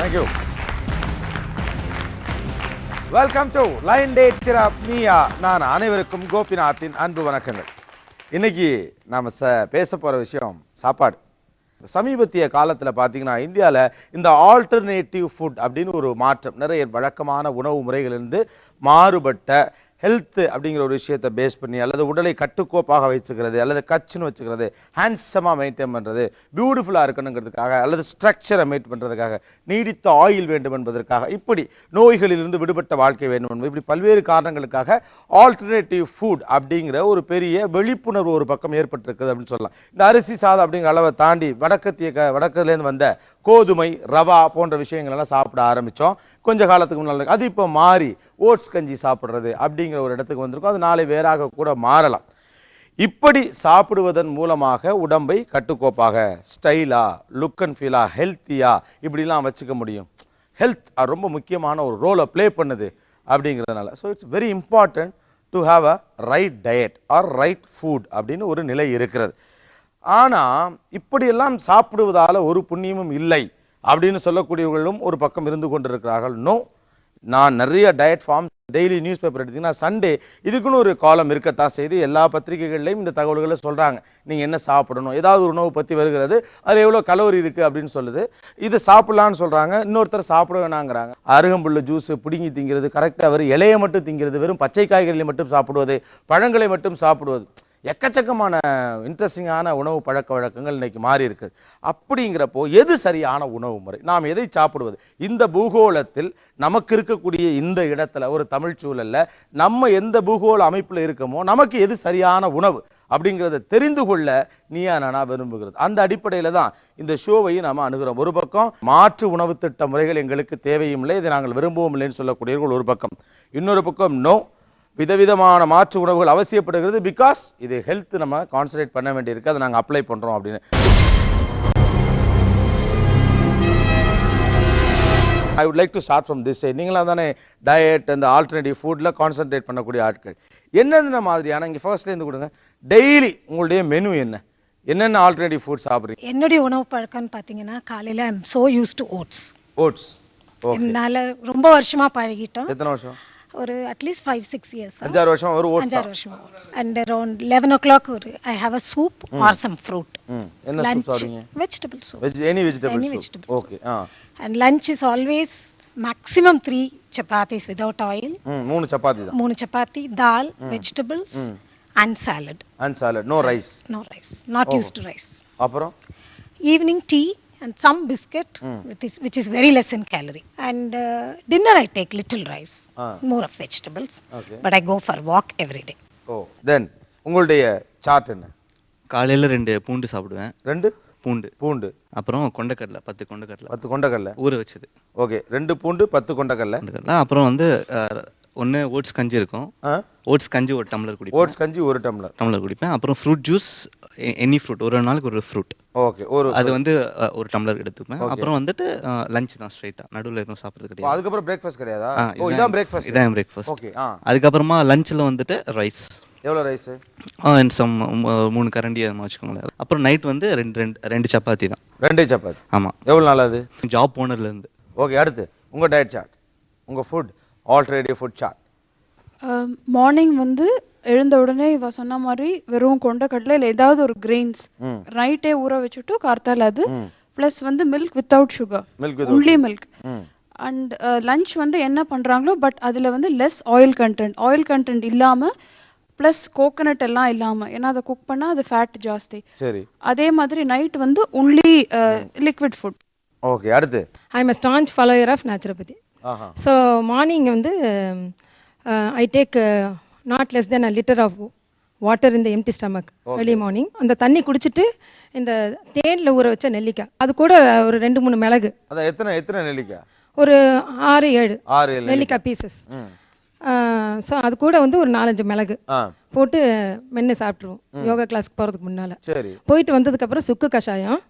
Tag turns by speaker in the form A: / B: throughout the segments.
A: Thank you. Welcome to line date syrup நீயா நான் அனைவருக்கும் கோபிநாத்தின் அன்பு வணக்கங்கள். இன்னைக்கு நாம் பேச போகிற விஷயம் சாப்பாடு. சமீபத்திய காலத்தில் பார்த்தீங்கன்னா இந்தியாவில் இந்த ஆல்டர்னேட்டிவ் ஃபுட் அப்படின்னு ஒரு மாற்றம், நிறைய வழக்கமான உணவு முறைகளிலிருந்து மாறுபட்ட ஹெல்த் அப்படிங்கிற ஒரு விஷயத்தை பேஸ் பண்ணி அல்லது உடலை கட்டுக்கோப்பாக வச்சுக்கிறது அல்லது கச்சுன்னு வச்சுக்கிறது, ஹேண்ட்ஸமாக மெயின்டைன் பண்ணுறது, பியூட்டிஃபுல்லாக இருக்கணுங்கிறதுக்காக அல்லது ஸ்ட்ரக்சரை மெயின்டைன் பண்ணுறதுக்காக, நீடித்த ஆயில் வேண்டும் என்பதற்காக, இப்படி நோய்களிலிருந்து விடுபட்ட வாழ்க்கை வேண்டும் என்பது, இப்படி பல்வேறு காரணங்களுக்காக ஆல்டர்னேட்டிவ் ஃபுட் அப்படிங்கிற ஒரு பெரிய விழிப்புணர்வு ஒரு பக்கம் ஏற்பட்டிருக்குது அப்படின்னு சொல்லலாம். இந்த அரிசி சாதம் அப்படிங்கிற அளவை தாண்டி வடக்குலேருந்து வந்த கோதுமை, ரவா போன்ற விஷயங்களெல்லாம் சாப்பிட ஆரம்பித்தோம் கொஞ்ச காலத்துக்கு முன்னால். அது இப்போ மாறி ஓட்ஸ் கஞ்சி சாப்பிட்றது அப்படிங்கிற ஒரு இடத்துக்கு வந்திருக்கும். அது நாளை வேறாக கூட மாறலாம். இப்படி சாப்பிடுவதன் மூலமாக உடம்பை கட்டுக்கோப்பாக, ஸ்டைலாக, லுக் அண்ட் ஃபீலாக, ஹெல்த்தியாக இப்படிலாம் வச்சுக்க முடியும். ஹெல்த் ரொம்ப முக்கியமான ஒரு ரோலை ப்ளே பண்ணுது அப்படிங்கிறதுனால. So it's very important to have a right diet or right food அப்படின்னு ஒரு நிலை இருக்கிறது. ஆனால் இப்படியெல்லாம் சாப்பிடுவதால் ஒரு புண்ணியமும் இல்லை அப்படின்னு சொல்லக்கூடியவர்களும் ஒரு பக்கம் இருந்து கொண்டிருக்கிறார்கள். நோ, நான் நிறைய diet form daily news paper எடுத்திங்கன்னா சண்டே இதுக்குன்னு ஒரு காலம் இருக்கத்தான் செய்து எல்லா பத்திரிகைகள்லையும் இந்த தகவல்களை சொல்கிறாங்க. நீங்கள் என்ன சாப்பிடணும், ஏதாவது ஒரு உணவு பற்றி வருகிறது, அது எவ்வளோ கலோரி இருக்குது அப்படின்னு சொல்லுது. இது சாப்பிட்லான்னு சொல்கிறாங்க, இன்னொருத்தர் சாப்பிட வேணாங்கிறாங்க. அருகம்புல்ல ஜூஸ் பிடுங்கி திங்கிறது, கரெக்டாக வெறும் இலையை மட்டும் திங்கிறது, வெறும் பச்சை காய்கறிகளை மட்டும் சாப்பிடுவது, பழங்களை மட்டும் சாப்பிடுவது, எக்கச்சக்கமான இன்ட்ரெஸ்டிங்கான உணவு பழக்க வழக்கங்கள் இன்றைக்கி மாறி இருக்குது. அப்படிங்கிறப்போ எது சரியான உணவு முறை, நாம் எதை சாப்பிடுவது? இந்த பூகோளத்தில் நமக்கு இருக்கக்கூடிய இந்த இடத்துல ஒரு தமிழ் சூழலில் நம்ம எந்த பூகோள அமைப்பில் இருக்கோமோ நமக்கு எது சரியான உணவு அப்படிங்கிறத தெரிந்து கொள்ள நீயா நானா விரும்புகிறது. அந்த அடிப்படையில் தான் இந்த ஷோவையும் நாம் அணுகிறோம். ஒரு பக்கம் மாற்று உணவு திட்ட முறைகள் எங்களுக்கு தேவையும் இல்லை, இதை நாங்கள் விரும்பவும் இல்லைன்னு சொல்லக்கூடியவர்கள் ஒரு பக்கம். இன்னொரு பக்கம் நோ, விதவிதமான மாற்று உணவுகள் அவசியப்படுகிறது. பிகாஸ் இது ஹெல்த் நம்ம கான்சன்ட்ரேட் பண்ண வேண்டியிருக்கு, அதை நாங்கள் அப்ளை பண்ணுறோம் அப்படின்னு. I would like to start from this side. நீங்களாம் தானே டயட் அந்த ஆல்டர்னேட்டிவ் ஃபுட்டில் கான்சன்ட்ரேட் பண்ணக்கூடிய ஆட்கள். என்னென்ன மாதிரியான இங்கே ஃபர்ஸ்ட்லேருந்து கொடுங்க, டெய்லி உங்களுடைய மெனு என்னென்ன ஆல்டர்னேட்டிவ் ஃபுட் சாப்பிட்றீங்க?
B: என்னுடைய உணவு பழக்கம்னு பார்த்தீங்கன்னா காலையில் I'm so use to oats.
A: Oats
B: என்னால் ரொம்ப வருஷமாக பழகிட்டோம்.
A: எத்தனை வருஷம்?
B: ஒரு அட்லீஸ்ட் 5-6 years.
A: 5-6 வருஷம் ஒரு ஓட்ஸ்.
B: 5-6 வருஷம் oats. And around 11 o'clock I have a soup or some fruit.
A: என்ன சூப் சாப்பிடுவீங்க?
B: Vegetable soup.
A: Any vegetable soup. Okay.
B: And lunch is always maximum 3 chapatis without oil.
A: 3 chapati தான்.
B: 3 chapati, dal, vegetables and salad.
A: And salad. No rice.
B: No rice. Not used to rice.
A: அப்புறம்
B: evening tea and some biscuit which is very less in calorie. And dinner I take little rice, more of vegetables. Okay. But I go for walk every day.
A: Oh, then உங்களுடைய chart என்ன?
C: காலையில் 2 பூண்டு சாப்பிடுவேன்.
A: 2 பூண்டு
C: அப்புறம் கொண்டக்கடலை 10 கொண்டக்கடலை.
A: 10 கொண்டக்கடலை
C: ஊற வச்சது.
A: ஓகே, 2 பூண்டு 10 கொண்டக்கடலை.
C: அப்புறம் வந்து ஒன்று ஓட்ஸ் கஞ்சி இருக்கும். ஓட்ஸ் கஞ்சி ஒரு டம்ளர் குடிப்பேன்.
A: ஓட்ஸ் கஞ்சி ஒரு டம்ளர்
C: குடிப்பேன். அப்புறம் ஃப்ரூட் ஜூஸ், எனி ஃப்ரூட், ஒரு நாளைக்கு ஒரு ஃப்ரூட்.
A: ஓகே, அது
C: வந்து ஒரு டம்ளர் எடுத்துப்பேன். அப்புறம் வந்துட்டு லஞ்ச் தான் ஸ்ட்ரைட்டாக, நடுவில் எதுவும் சாப்பிட்றது கிடையாது.
A: அதுக்கப்புறம் பிரேக்ஃபாஸ்ட் கிடையாதா? இதான் பிரேக்ஃபாஸ்ட். ஓகே.
C: அதுக்கப்புறமா லஞ்சில் வந்துட்டு ரைஸ்.
A: எவ்வளோ ரைஸ்?
C: சம் 3 கரண்டி வச்சுக்கோங்களேன். அப்புறம் நைட் வந்து ரெண்டு சப்பாத்தி தான்.
A: 2 சப்பாத்தி.
C: ஆமாம்.
A: எவ்வளோ நாள் அது?
C: ஜாப் போனர்லேருந்து.
A: ஓகே, அடுத்து உங்கள் டயட் சார்ட், உங்கள் food alternative food chart.
D: Morning வந்து எழுந்த உடனே இவ சொன்ன மாதிரி வெறும் கொண்டக்கடலை இல்லை ஏதாவது ஒரு கிரெயின்ஸ் நைட்டே ஊற வச்சுட்டு கார்த்தால அது ப்ளஸ் வந்து milk without sugar, only milk. And lunch வந்து என்ன பண்ணுறாங்களோ பட் அதில் வந்து லெஸ் ஆயில் கண்டென்ட் இல்லாமல் ப்ளஸ் கோகனட் எல்லாம் இல்லாமல், ஏன்னா அதை குக் பண்ணால் அது ஃபேட் ஜாஸ்தி.
A: சரி.
D: அதே மாதிரி நைட் வந்து ஒன்லி லிக்விட் ஃபுட்.
A: ஓகே, அடுத்து
E: I am a staunch follower of naturopathy. So morning வந்து I take not less than a liter of water in the empty stomach early morning. அந்த தண்ணி குடிச்சிட்டு இந்த தேனில் ஊற வச்ச நெல்லிக்காய், அது கூட ஒரு 2-3 மிளகு.
A: அதான் எத்தனை நெல்லிக்காய்?
E: ஒரு 6-7 நெல்லிக்காய் பீசஸ். ஸோ அது கூட வந்து ஒரு 4-5 மிளகு போட்டு மென்று சாப்பிட்ருவோம் யோகா கிளாஸ்க்கு போகிறதுக்கு முன்னால். போயிட்டு வந்ததுக்கப்புறம் சுக்கு கஷாயம்.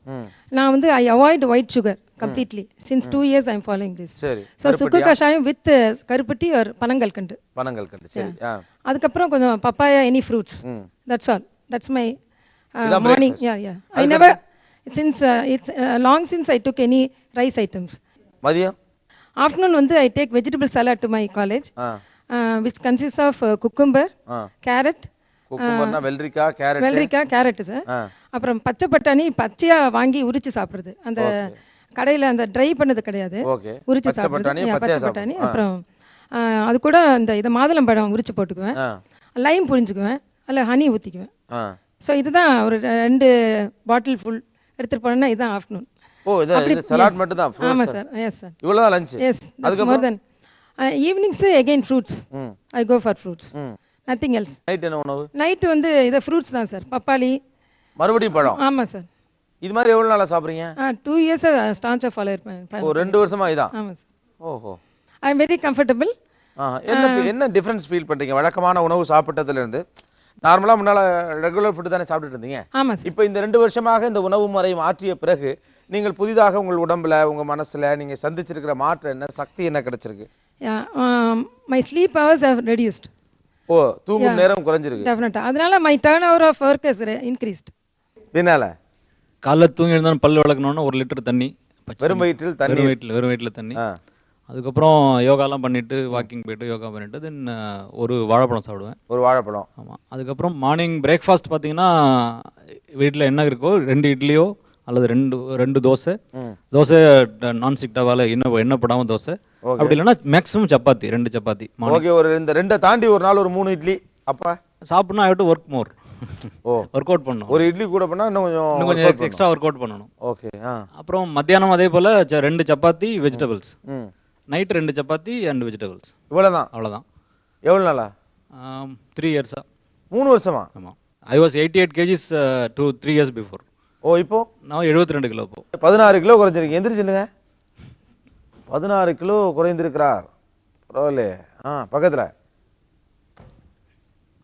E: நான் வந்து ஐ avoid white sugar completely since 2 years I am following this. So சுக்கு கஷாயம் வித் கருப்பட்டி ஒரு பனங்கல்கண்டு.
A: சரி.
E: அதுக்கப்புறம் கொஞ்சம் papaya, any fruits. That's all. That's my morning. I never since it's long since I took any rice items.
A: மதியம்
E: afternoon வந்து I take vegetable salad to my college, which consists of cucumber, carrot,
A: குக்கும்பர்னா வெள்ளரிக்காய், carrot.
E: வெள்ளரிக்காய், carrot sir. அப்புறம் பச்சை பட்டாணி பச்சையாக வாங்கி உரிச்சு சாப்பிட்றது. அந்த கடையில் அந்த ட்ரை பண்ணது கிடையாது,
A: ஓகே.
E: உரிச்சு
A: பச்சை பட்டாணி,
E: சாப்பிட்றது.
A: பச்சையா
E: பச்சை பட்டாணி. அப்புறம் அது கூட இந்த மாதுளம்பழம் உரிச்சு போட்டுக்குவேன், லைம் புழிஞ்சுக்குவேன், அதில் ஹனி ஊற்றிக்குவேன். ஸோ இதுதான் ஒரு 2 பாட்டில் ஃபுல் எடுத்துகிட்டு போனேன்னா இதுதான் ஆஃப்டர்நூன்.
A: ஓ இது சலாட் மட்டும் தான்?
E: ஆமாம் சார். Yes sir.
A: இவ்வளோதான் lunch?
E: Yes, that's more than. Evenings again fruits. I go for fruits, nothing else.
A: Night என்ன உணவு?
E: நைட்டு வந்து இதை ஃப்ரூட்ஸ் தான் சார், பப்பாளி.
A: மறுபடியும் பழம்?
E: ஆமாம் சார்.
A: இது மாதிரி எவ்வளோ நாளாக சாப்பிட்றீங்க?
E: 2 இயர்ஸாக ஸ்டான்ச்சாக ஃபாலோ இருப்பேன்.
A: ஓ 2 வருஷமா இதான்?
E: ஆமாம் சார்.
A: ஓஹோ.
E: I am very comfortable.
A: என்ன டிஃப்ரென்ஸ் ஃபீல் பண்ணுறீங்க வழக்கமான உணவு சாப்பிட்டதுலேருந்து? நார்மலாக முன்னால் ரெகுலர் ஃபுட்டு தானே சாப்பிட்டுட்டு இருந்தீங்க?
E: ஆமாம் சார்.
A: இப்போ இந்த 2 வருஷமாக இந்த உணவு முறை மாற்றிய பிறகு நீங்கள் புதிதாக உங்கள் உடம்புல உங்கள் மனசில் நீங்கள் சந்திச்சிருக்கிற மாற்றம் என்ன, சக்தி என்ன கிடைச்சிருக்கு?
E: My sleep hours have reduced.
A: ஓ தூங்கும் நேரம் குறைஞ்சிருக்கு?
E: டெஃபினட்டாக. அதனால my turn over of work is increased.
A: பின்னால
F: காலைல தூங்கி எழுந்தாலும் பல் விளக்கணுன்னா 1 லிட்டர் தண்ணி,
A: வெறும் வயிற்றில் தண்ணி?
F: வெறும் வயிற்றில் தண்ணி. அதுக்கப்புறம் யோகாலாம் பண்ணிவிட்டு வாக்கிங் போய்ட்டு யோகா பண்ணிவிட்டு தென் ஒரு வாழைப்பழம் சாப்பிடுவேன்.
A: ஒரு வாழைப்பழம்?
F: ஆமாம். அதுக்கப்புறம் மார்னிங் பிரேக்ஃபாஸ்ட் பார்த்தீங்கன்னா வீட்டில் என்ன இருக்கோ 2 இட்லியோ அல்லது 2 தோசை, நான்ஸ்டிக் டவாவில் எண்ணெய் போடாமல் தோசை, அப்படி இல்லைன்னா மேக்ஸிமம் சப்பாத்தி, 2 சப்பாத்தி.
A: ஓகே. ஒரு இந்த 2 தாண்டி ஒரு நாள் ஒரு 3 இட்லி. அப்போ
F: சாப்பிட்னா ஆகிட்டு ஒர்க் மோர்.
A: ஓ
F: ஒர்க் அவுட் பண்ணணும்.
A: ஒரு இட்லி கூட பண்ணால் இன்னும்
F: கொஞ்சம் எக்ஸ்ட்ரா ஒர்க் அவுட் பண்ணணும்.
A: ஓகே.
F: அப்புறம் மத்தியானம் அதே போல் 2 chapati vegetables, night 2 chapati and vegetables.
A: இவ்வளோதான்?
F: அவ்வளோதான்.
A: எவ்வளோ நாளா?
F: 3 இயர்ஸா?
A: 3 வருஷமா?
F: ஆமாம். I was 88 kgs 3 years before.
A: ஓ இப்போ
F: நான் 72 கிலோ. இப்போ
A: 16 கிலோ குறைஞ்சிருக்கு. எந்திரிச்சுங்க. 16 கிலோ குறைந்திருக்கிறார். பரவாயில்ல. பக்கத்தில்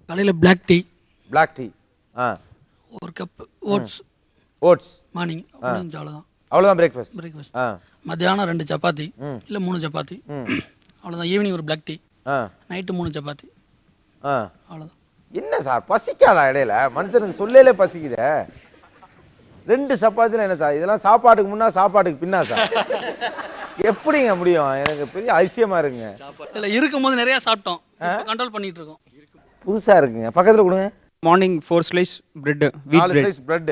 G: காலையில் பிளாக் டீ.
A: Black tea.
G: ஒரு கப் ஓட்ஸ்.
A: ஓட்ஸ்
G: மார்னிங் அவ்வளோதான்.
A: அவ்வளோதான் பிரேக்ஃபாஸ்ட்?
G: பிரேக்ஃபாஸ்ட். மத்தியானம் 2 சப்பாத்தி இல்லை 3 சப்பாத்தி, அவ்வளோதான். ஈவினிங் ஒரு பிளாக் டீ, நைட்டு 3 சப்பாத்தி, அவ்வளோதான். என்ன
A: சார் பசிக்காதா இடையில? மனுஷனுக்கு சொல்லலே பசிக்குதே. 2 சப்பாத்தியில் என்ன சார்? இதெல்லாம் சாப்பாட்டுக்கு முன்னா சாப்பாட்டுக்கு பின்னா சார்? எப்படிங்க முடியும்? எனக்கு பெரிய அதிசயமா இருக்குங்க.
G: இல்லை இருக்கும்போது நிறையா சாப்பிட்டோம், கண்ட்ரோல் பண்ணிட்டு இருக்கோம்.
A: புதுசா இருக்குங்க. பக்கத்தில் கொடுங்க.
H: Morning 4 slice bread, wheat
A: 4
H: bread,
A: slice bread,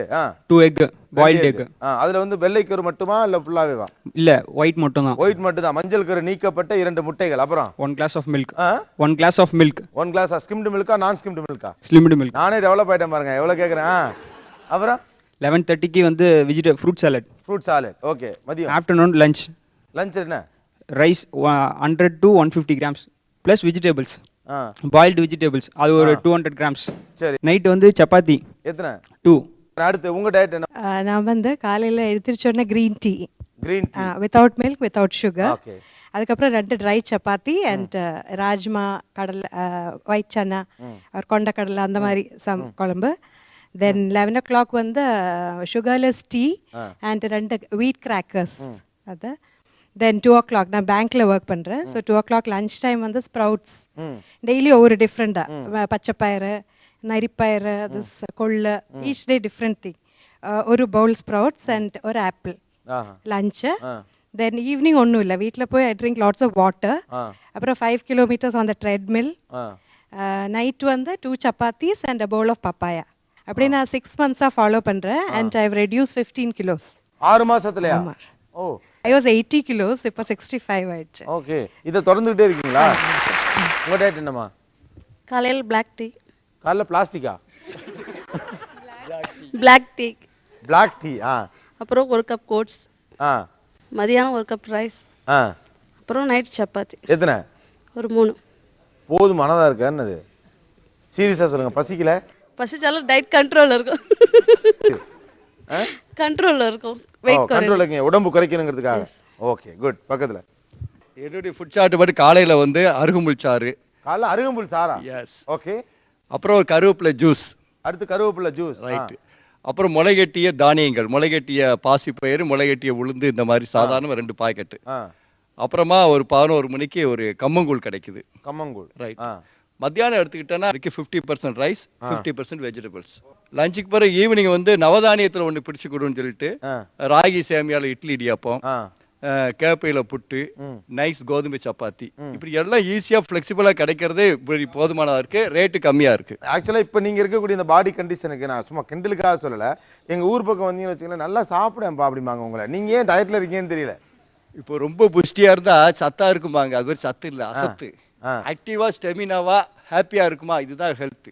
H: 2 egg, boiled egg.
A: அதுல வந்து வெள்ளை கரு மட்டுமா இல்ல ஃபுல்லாவே வா?
H: இல்ல ஒயிட் மட்டும் தான்.
A: ஒயிட் மட்டும் தான். மஞ்சள் கரு நீக்கப்பட்ட 2 முட்டைகள். அப்புறம்
H: 1 glass of milk. 1 glass of milk.
A: 1 glass skimmed milk நான் skimmed milk?
H: Skimmed milk.
A: நானே டெவலப் ஆயிட்டேன் பாருங்க. எவ்வளவு கேக்குறேன். அப்புறம்
H: 11:30க்கு வந்து fruit salad.
A: Fruit salad. Okay. மதியம்
H: Afternoon lunch.
A: லஞ்ச் என்ன?
H: Rice 100 to 150 grams plus vegetables. Boiled vegetables அது ஒரு 200 grams.
A: சரி.
H: நைட் வந்து சப்பாத்தி.
A: எத்தனை?
H: 2.
A: அடுத்து உங்க டயட் என்ன?
I: நான் வந்து காலையில் எடுத்துருச்சோன்னே green tea,
A: without
I: milk without sugar.
A: Okay.
I: அதுக்கப்புறம் 2 ட்ரை சப்பாத்தி அண்ட் ராஜ்மா, கடலை, ஒயிட் சன்னா, கொண்ட கடலை, அந்த மாதிரி குழம்பு. தென் 11 o'clock வந்து சுகர்லெஸ் டீ அண்ட் 2 வீட் கிராக்கர்ஸ். அது தென் 2 o'clock நான் பேங்க்கில் ஒர்க் பண்ணுறேன். ஸோ 2 o'clock லன்ச் டைம் வந்து ஸ்ப்ரவுட்ஸ். டெய்லி ஒவ்வொரு டிஃப்ரெண்ட்டாக, பச்சைப்பயிறு, நரிப்பயிறு, அது கொள்ளு, ஈச் டே டிஃப்ரெண்ட் திங். ஒரு பவுல் ஸ்ப்ரவுட்ஸ் அண்ட் ஒரு ஆப்பிள் லஞ்சு. தென் ஈவினிங் ஒன்றும் இல்லை, வீட்டில் போய் I drink lots of water. அப்புறம் 5 kilometers on the treadmill. Night வந்து 2 chapatis and a bowl of papaya. அப்படி நான் 6 months ஃபாலோ பண்ணுறேன் and I have reduce 15 kilos.
A: 6 மாசத்துலயா? ஓ.
I: ஐ வாஸ் 80 kilos, இப்போ 65 ஆயிடுச்சு.
A: ஓகே. இதை தொடர்ந்துகிட்டே இருக்கீங்களா? உங்க டயட் என்னம்மா?
J: காலையில் பிளாக் டீ.
A: காலைல பிளாஸ்டிக்கா?
J: Black tea.
A: Black tea.
J: அப்புறம் 1 cup ஓட்ஸ். மதியானம் 1 cup ரைஸ். அப்புறம் நைட் சப்பாத்தி.
A: எத்தனை?
J: ஒரு 3.
A: போதுமானதா இருக்கா என்னது? சீரியஸா சொல்லுங்க. பசிக்கல?
J: பசிச்சாலும் டயட் கண்ட்ரோல் இருக்கும். கண்ட்ரோல்ல இருக்கும். வெயிட்
A: கண்ட்ரோல் இருக்கீங்க, உடம்பு குறைக்கணுங்கிறதுக்காக. Okay good. பக்கத்துல
K: என்னுடைய ஃபுட் சார்ட் படி காலையில் வந்து அருகம்புல் சாறு.
A: காலைல அருகம்புல் சாரா?
K: எஸ்.
A: ஓகே.
K: அப்புறம் ஒரு கருவேப்பிலை ஜூஸ்.
A: அடுத்து கருவேப்பிலை ஜூஸ்.
K: ரைட். அப்புறம் முளைகட்டிய தானியங்கள், முளைகட்டிய பாசிப்பயிறு, முளைகட்டிய உளுந்து, இந்த மாதிரி சாதாரண 2 பாக்கெட்டு. அப்புறமா ஒரு 11 மணிக்கு ஒரு கம்மங்கூழ் கிடைக்குது.
A: கம்மங்கூழ்.
K: ரைட். மத்தியானம் எடுத்துக்கிட்டோன்னா 50% ரைஸ், 50% வெஜிடபிள்ஸ். லஞ்சுக்கு பிறகு ஈவினிங் வந்து நவதானியத்தில் ஒன்று பிடிச்சி கொடுன்னு சொல்லிட்டு ராகி சேமியாவில் இட்லி இடியாப்பம், கேப்பையில் புட்டு, நைஸ் கோதுமை சப்பாத்தி, இப்படி எல்லாம் ஈஸியாக ஃப்ளெக்சிபிளாக கிடைக்கிறதே இப்படி போதுமானதாக இருக்குது, ரேட்டு கம்மியாக இருக்குது.
A: ஆக்சுவலாக இப்போ நீங்கள் இருக்கக்கூடிய இந்த பாடி கண்டிஷனுக்கு நான் சும்மா கிண்டலுக்காக சொல்லலை, எங்கள் ஊர் பக்கம் வந்தீங்கன்னு வச்சுக்கோங்களேன், நல்லா சாப்பிடேன்ப்பா அப்படிம்பாங்க உங்களை. நீங்கள் ஏன் டயட்டில் இருக்கீங்கன்னு தெரியல.
K: இப்போ ரொம்ப புஷ்டியாக இருந்தால் சத்தாக இருக்குமாங்க, அது ஒரு சத்து இல்லை, அசத்து. ஆக்டிவாக ஸ்டெமினாவாக ஹாப்பியாக இருக்குமா, இதுதான் ஹெல்த்து.